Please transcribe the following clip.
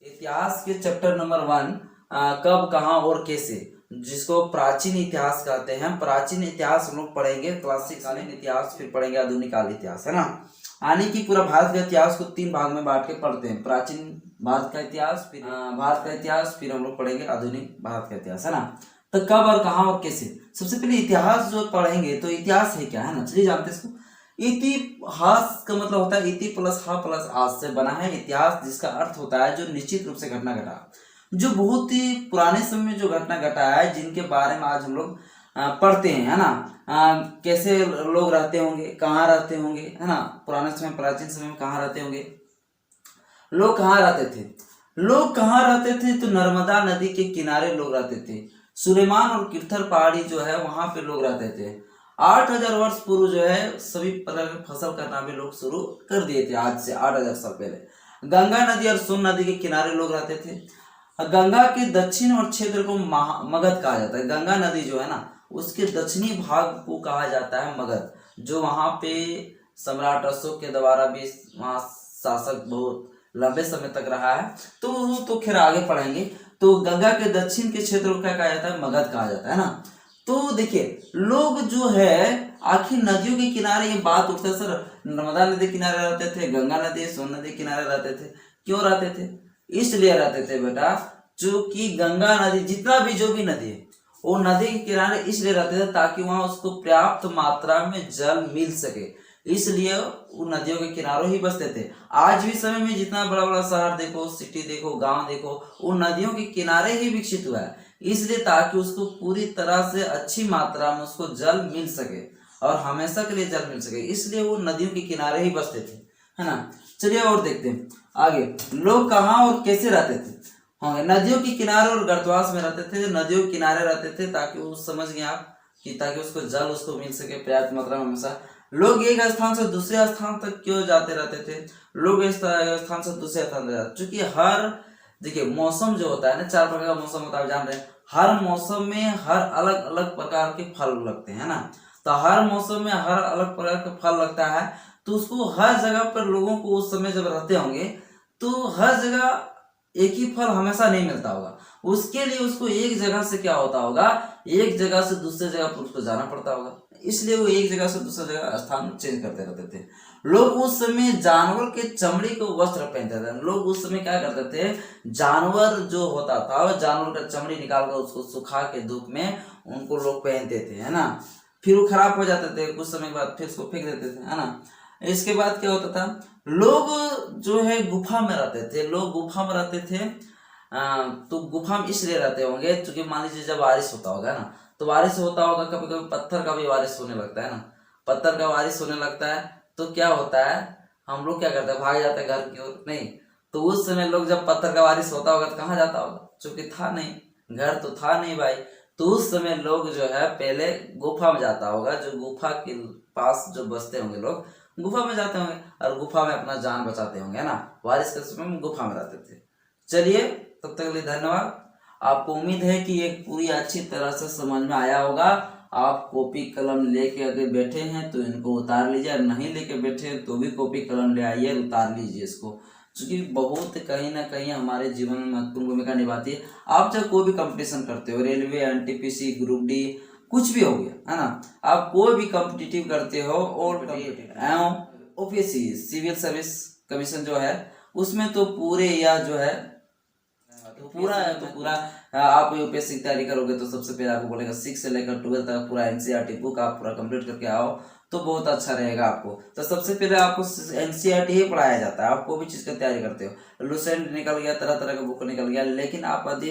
इतिहास के chapter number 1 कब कहाँ और कैसे, जिसको प्राचीन इतिहास कहते हैं। प्राचीन इतिहास हम लोग पढ़ेंगे, क्लासिक कालीन इतिहास, फिर पढ़ेंगे आधुनिक काल इतिहास, है ना। यानी कि पूरा भारत का इतिहास को 3 भाग में बांट के पढ़ते हैं। प्राचीन भारत का इतिहास, फिर भारत का इतिहास, फिर हम लोग पढ़ेंगे आधुनिक भारत का इतिहास, है ना। तो कब और कहाँ और कैसे, सबसे पहले इतिहास जो पढ़ेंगे तो इतिहास है क्या, है ना, चलिए जानते हैं इसको। इतिहास का मतलब होता है इति प्लस हा प्लस आज से बना है इतिहास, जिसका अर्थ होता है जो निश्चित रूप से घटना घटा, जो बहुत ही पुराने समय में जो घटना घटा है, जिनके बारे में आज हम लोग पढ़ते हैं, है ना। कैसे लोग रहते होंगे, कहाँ रहते होंगे, है ना। पुराने समय, प्राचीन समय में कहाँ रहते होंगे, लोग कहाँ रहते थे। लोग कहाँ रहते थे तो नर्मदा नदी के किनारे लोग रहते थे। सुलेमान और किरथर पहाड़ी जो है वहां पे लोग रहते थे। 8000 वर्ष पूर्व जो है सभी प्रकार की फसल करना भी लोग शुरू कर दिए थे, आज से 8000 साल पहले। गंगा नदी और सोन नदी के किनारे लोग रहते थे। गंगा के दक्षिण और क्षेत्र को मगध कहा जाता है। गंगा नदी जो है ना, उसके दक्षिणी भाग को कहा जाता है मगध, जो वहां पे सम्राट अशोक के द्वारा भी वहां शासक बहुत लंबे समय तक रहा है। तो खैर आगे पढ़ेंगे। तो गंगा के दक्षिण के क्षेत्र को क्या कहा जाता है, मगध कहा जाता है ना। तो देखिए, लोग जो है आखिर नदियों के किनारे, ये बात उठता है सर, नर्मदा नदी किनारे रहते थे, गंगा नदी, सोन नदी किनारे रहते थे। क्यों रहते थे? इसलिए रहते थे बेटा, जो कि गंगा नदी, जितना भी जो भी नदी है, वो नदी के किनारे इसलिए रहते थे ताकि वहां उसको पर्याप्त मात्रा में जल मिल सके, इसलिए वो नदियों के किनारों ही बसते थे। आज भी समय में जितना बड़ा बड़ा शहर देखो, सिटी देखो, गांव देखो, वो नदियों के किनारे ही विकसित हुआ है, इसलिए ताकि उसको पूरी तरह से अच्छी मात्रा में उसको जल मिल सके और हमेशा के लिए जल मिल सके, इसलिए वो नदियों के किनारे ही बसते थे, है ना। चलिए और देखते हैं आगे, लोग कहाँ और कैसे रहते थे। हाँ, नदियों के किनारे और गर्तवास में रहते थे। नदियों के किनारे रहते थे ताकि वो, समझ गए आप, कि ताकि उसको जल उसको मिल सके पर्याप्त मात्रा में हमेशा। लोग एक स्थान से दूसरे स्थान तक क्यों जाते रहते थे? लोग इस स्थान से दूसरे स्थान तक, चूंकि हर, देखिए, मौसम जो होता है ना, 4 प्रकार का मौसम होता है, आप जान रहे हैं। हर मौसम में हर अलग अलग प्रकार के फल लगते हैं ना। तो हर मौसम में हर अलग प्रकार का फल लगता है, तो उसको हर जगह पर लोगों को उस समय जब रहते होंगे तो हर जगह एक ही फल हमेशा नहीं मिलता होगा। उसके लिए उसको एक जगह से क्या होता होगा, एक जगह से दूसरे जगह पर उसको जाना पड़ता होगा, इसलिए वो एक जगह से दूसरी जगह स्थान चेंज करते रहते थे। लोग उस समय जानवर के चमड़ी को वस्त्र पहनते थे। लोग उस समय क्या करते थे, जानवर जो होता था, जानवर का चमड़ी निकाल कर उसको सुखा के धूप में उनको लोग पहनते थे, है ना। फिर वो खराब हो जाते थे, कुछ समय के बाद फिर उसको फेंक देते थे, है ना। इसके बाद क्या होता था, लोग जो है गुफा में रहते थे। लोग गुफा में रहते थे। तो गुफा में इसलिए रहते होंगे क्योंकि मान लीजिए जब बारिश होता होगा ना, तो बारिश होता होगा, कभी कभी पत्थर का भी बारिश होने लगता है ना। पत्थर का बारिश होने लगता है तो क्या होता है, हम लोग क्या करते हैं, भाग जाते हैं घर की ओर, नहीं। तो उस समय लोग जब पत्थर का बारिश होता होगा तो कहाँ जाता होगा, चूंकि था नहीं, घर तो था नहीं भाई। तो उस समय लोग जो है पहले गुफा में जाता होगा, जो गुफा के पास जो बसते होंगे लोग, गुफा में जाते होंगे और गुफा में अपना जान बचाते होंगे, है ना। बारिश के समय में गुफा में रहते थे। चलिए, तब तक के लिए धन्यवाद। आपको उम्मीद है कि एक पूरी अच्छी तरह से समझ में आया होगा। आप कॉपी कलम लेके अगर बैठे हैं तो इनको उतार लीजिए, और नहीं लेके बैठे हैं तो भी कॉपी कलम ले आइए, उतार लीजिए इसको, क्योंकि बहुत कहीं ना कहीं हमारे जीवन में महत्वपूर्ण भूमिका निभाती है। आप जब कोई भी कंपटीशन करते हो, रेलवे, एनटीपीसी, ग्रुप डी, कुछ भी हो गया, है ना, आप कोई भी कॉम्पिटिटिव करते हो, और ओपीएससी, सिविल सर्विस कमीशन जो है, उसमें तो पूरे या जो है तो पूरा आप यूपीएससी की तैयारी करोगे तो सबसे पहले आपको बोलेगा 6 से लेकर 12 तक पूरा एनसीईआरटी बुक आप पूरा कंप्लीट करके आओ, तो बहुत अच्छा रहेगा आपको। तो सबसे पहले आपको एनसीईआरटी ही पढ़ाया जाता है। आप कोई भी चीज़ की तैयारी करते हो, लुसेंट निकल गया, तरह तरह का बुक निकल गया, लेकिन आप यदि